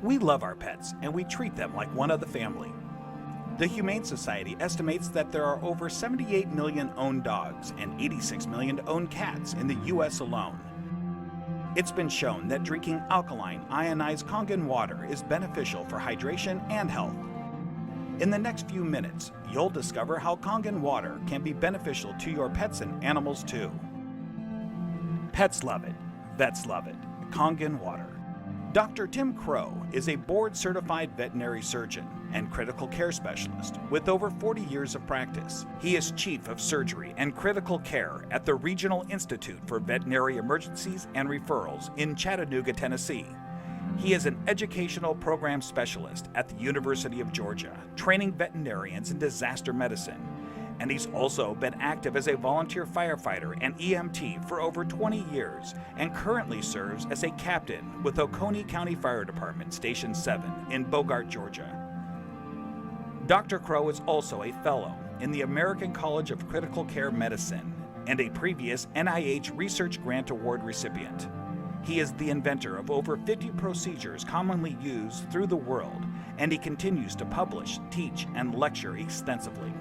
We love our pets and we treat them like one of the family. The Humane Society estimates that there are over 78 million owned dogs and 86 million owned cats in the U.S. alone. It's been shown that drinking alkaline, ionized Kangen water is beneficial for hydration and health. In the next few minutes, you'll discover how Kangen water can be beneficial to your pets and animals too. Pets love it, vets love it. Kangen water. Dr. Tim Crow is a board-certified veterinary surgeon and critical care specialist with over 40 years of practice. He is Chief of Surgery and Critical Care at the Regional Institute for Veterinary Emergencies and Referrals in Chattanooga, Tennessee. He is an educational program specialist at the University of Georgia, training veterinarians in disaster medicine. And he's also been active as a volunteer firefighter and EMT for over 20 years and currently serves as a captain with Oconee County Fire Department Station 7 in Bogart, Georgia. Dr. Crow is also a fellow in the American College of Critical Care Medicine and a previous NIH Research Grant Award recipient. He is the inventor of over 50 procedures commonly used through the world, and he continues to publish, teach, and lecture extensively.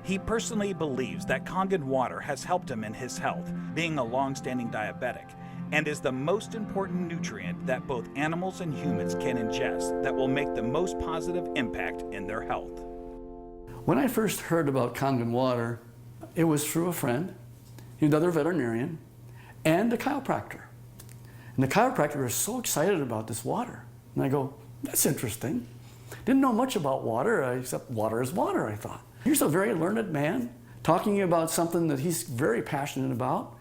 He personally believes that Kangen water has helped him in his health, being a long-standing diabetic, and is the most important nutrient that both animals and humans can ingest that will make the most positive impact in their health. When I first heard about Kangen water, it was through a friend, another veterinarian, and a chiropractor. And the chiropractor was so excited about this water. And I go, that's interesting. Didn't know much about water, except water is water, I thought. Here's a very learned man talking about something that he's very passionate about.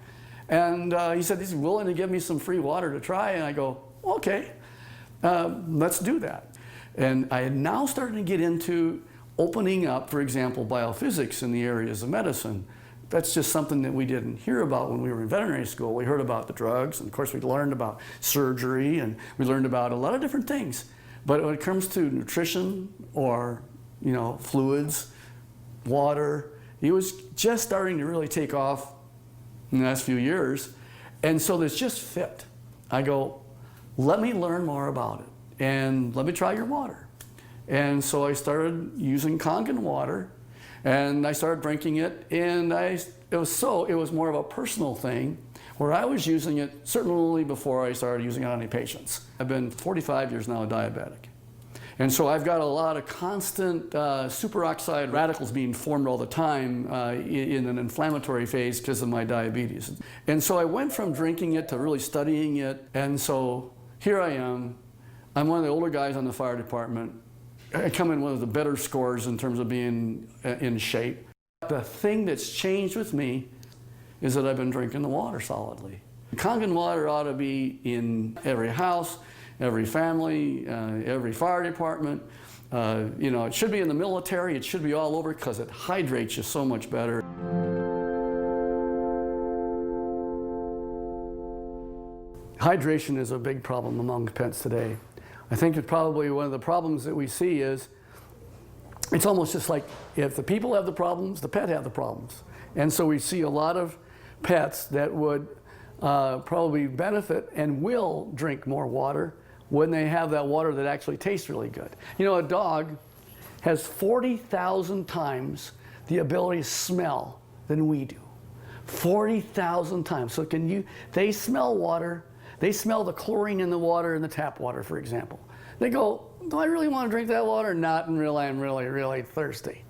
And he said he's willing to give me some free water to try. And I go, okay, let's do that. And I had now started to get into opening up, for example, biophysics in the areas of medicine. That's just something that we didn't hear about when we were in veterinary school. We heard about the drugs, and of course we learned about surgery, and we learned about a lot of different things. But when it comes to nutrition or, fluids, water, it was just starting to really take off in the last few years. And so this just fit. I go, let me learn more about it and let me try your water. And so I started using Kangen water and I started drinking it, and it was more of a personal thing where I was using it certainly before I started using it on any patients. I've been 45 years now a diabetic. And so I've got a lot of constant superoxide radicals being formed all the time in an inflammatory phase because of my diabetes. And so I went from drinking it to really studying it. And so here I am. I'm one of the older guys on the fire department. I come in one of the better scores in terms of being in shape. The thing that's changed with me is that I've been drinking the water solidly. Kangen water ought to be in every house, every family, every fire department. It should be in the military. It should be all over because it hydrates you so much better. Hydration is a big problem among pets today. I think it's probably one of the problems that we see is it's almost just like if the people have the problems, the pet have the problems. And so we see a lot of pets that would probably benefit and will drink more water when they have that water that actually tastes really good. A dog has 40,000 times the ability to smell than we do. 40,000 times. So they smell water. They smell the chlorine in the water in the tap water, for example. They go, do I really want to drink that water? Not until I'm really, really thirsty.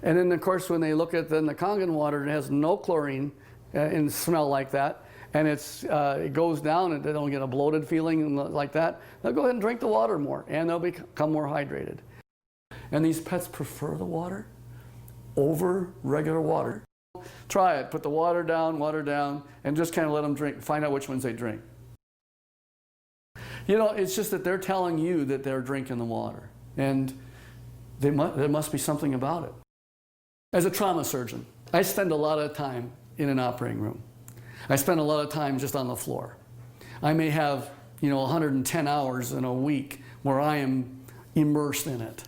And then, of course, when they look at the Kangen water, it has no chlorine and smell like that, and it goes down and they don't get a bloated feeling like that, they'll go ahead and drink the water more, and they'll become more hydrated. And these pets prefer the water over regular water. Try it. Put the water down, and just kind of let them drink. Find out which ones they drink. It's just that they're telling you that they're drinking the water, and there must be something about it. As a trauma surgeon, I spend a lot of time in an operating room. I spend a lot of time just on the floor. I may have, 110 hours in a week where I am immersed in it.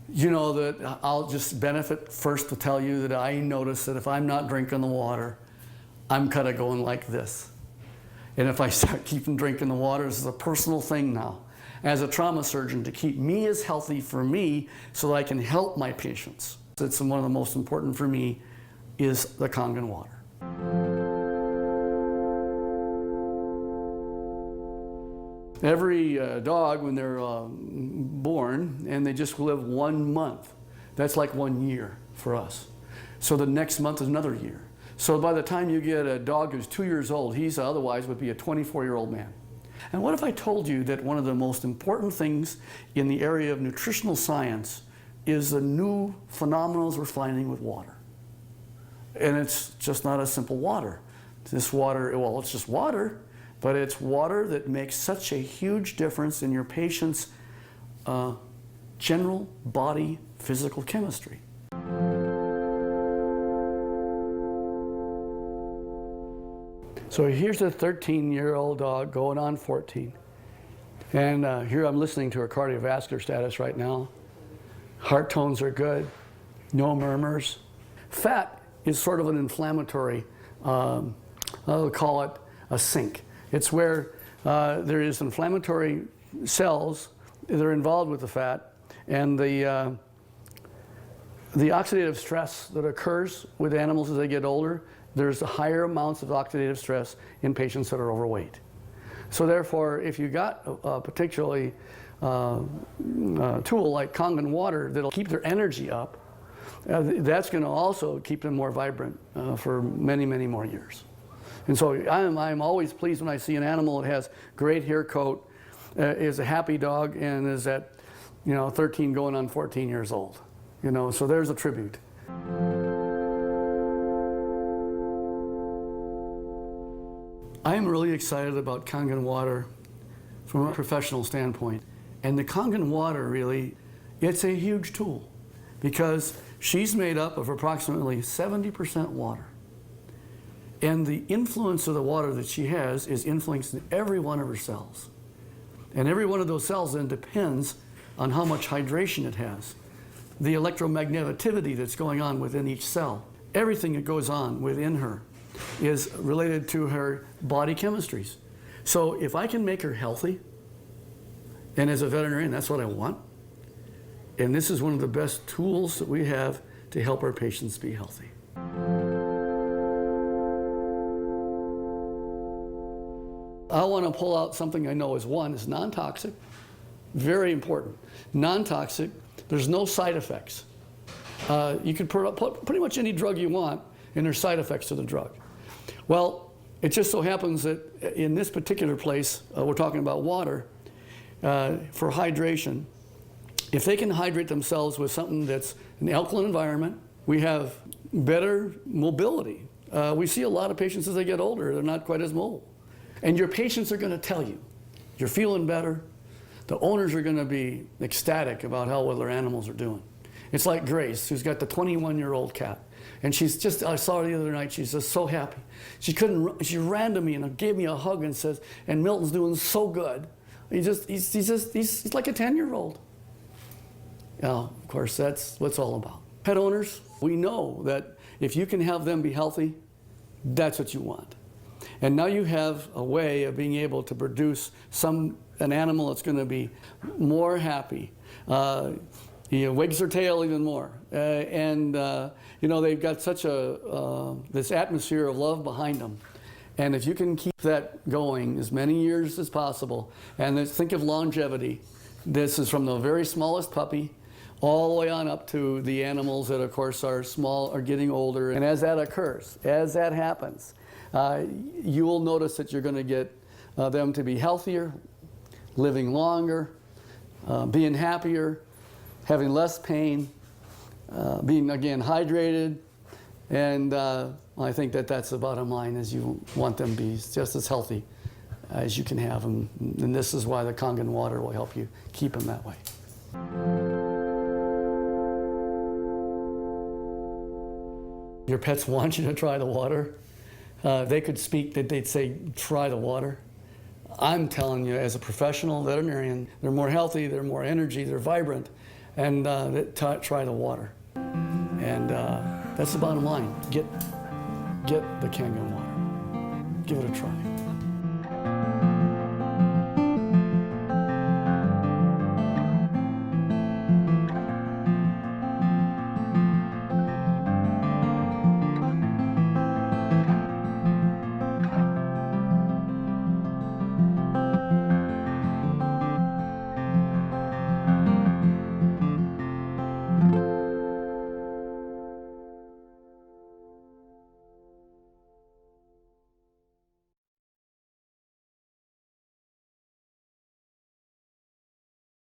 That I'll just benefit first to tell you that I notice that if I'm not drinking the water, I'm kind of going like this. And if I start keeping drinking the water, this is a personal thing now. as a trauma surgeon to keep me as healthy for me so that I can help my patients. It's one of the most important for me is the Kangen water. Every dog, when they're born, and they just live 1 month, that's like 1 year for us. So the next month is another year. So by the time you get a dog who's 2 years old, he's otherwise would be a 24-year-old man. And what if I told you that one of the most important things in the area of nutritional science is the new phenomena we're finding with water? And it's just not a simple water. This water, well, it's just water, but it's water that makes such a huge difference in your patient's general body physical chemistry. So here's a 13-year-old dog going on 14. And here I'm listening to her cardiovascular status right now. Heart tones are good, no murmurs. Fat is sort of an inflammatory, I'll call it a sink. It's where there is inflammatory cells that are involved with the fat, and the oxidative stress that occurs with animals as they get older, there's higher amounts of oxidative stress in patients that are overweight. So therefore, if you got a particularly tool like Kangen water that'll keep their energy up, that's going to also keep them more vibrant for many, many more years. And so I'm always pleased when I see an animal that has great hair coat, is a happy dog, and is at 13 going on 14 years old. So there's a tribute. I'm really excited about Kangen water from a professional standpoint. And the Kangen water really, it's a huge tool because she's made up of approximately 70% water. And the influence of the water that she has is influencing every one of her cells. And every one of those cells then depends on how much hydration it has. The electromagneticity that's going on within each cell, everything that goes on within her is related to her body chemistries. So if I can make her healthy, and as a veterinarian, that's what I want, and this is one of the best tools that we have to help our patients be healthy. I want to pull out something I know is non-toxic, very important. Non-toxic, there's no side effects. You can put pretty much any drug you want, and there's side effects to the drug. Well, it just so happens that in this particular place, we're talking about water, for hydration. If they can hydrate themselves with something that's an alkaline environment, we have better mobility. We see a lot of patients as they get older, they're not quite as mobile. And your patients are going to tell you, you're feeling better. The owners are going to be ecstatic about how well their animals are doing. It's like Grace, who's got the 21-year-old cat. And she's just, I saw her the other night, she's just so happy. She ran to me and gave me a hug and says, and Milton's doing so good. He's like a 10-year-old. Of course, that's what it's all about. Pet owners, we know that if you can have them be healthy, that's what you want. And now you have a way of being able to produce an animal that's going to be more happy. He wags their tail even more. They've got such this atmosphere of love behind them. And if you can keep that going as many years as possible, and think of longevity, this is from the very smallest puppy all the way on up to the animals that, of course, are small, are getting older. And as that occurs, as that happens, you will notice that you're going to get them to be healthier, living longer, being happier, having less pain, being, again, hydrated. And I think that that's the bottom line, is you want them to be just as healthy as you can have them. And this is why the Kangen water will help you keep them that way. Your pets want you to try the water. They could speak, they'd say, try the water. I'm telling you, as a professional veterinarian, they're more healthy, they're more energy, they're vibrant, and try the water. And that's the bottom line. Get the Kangen water. Give it a try.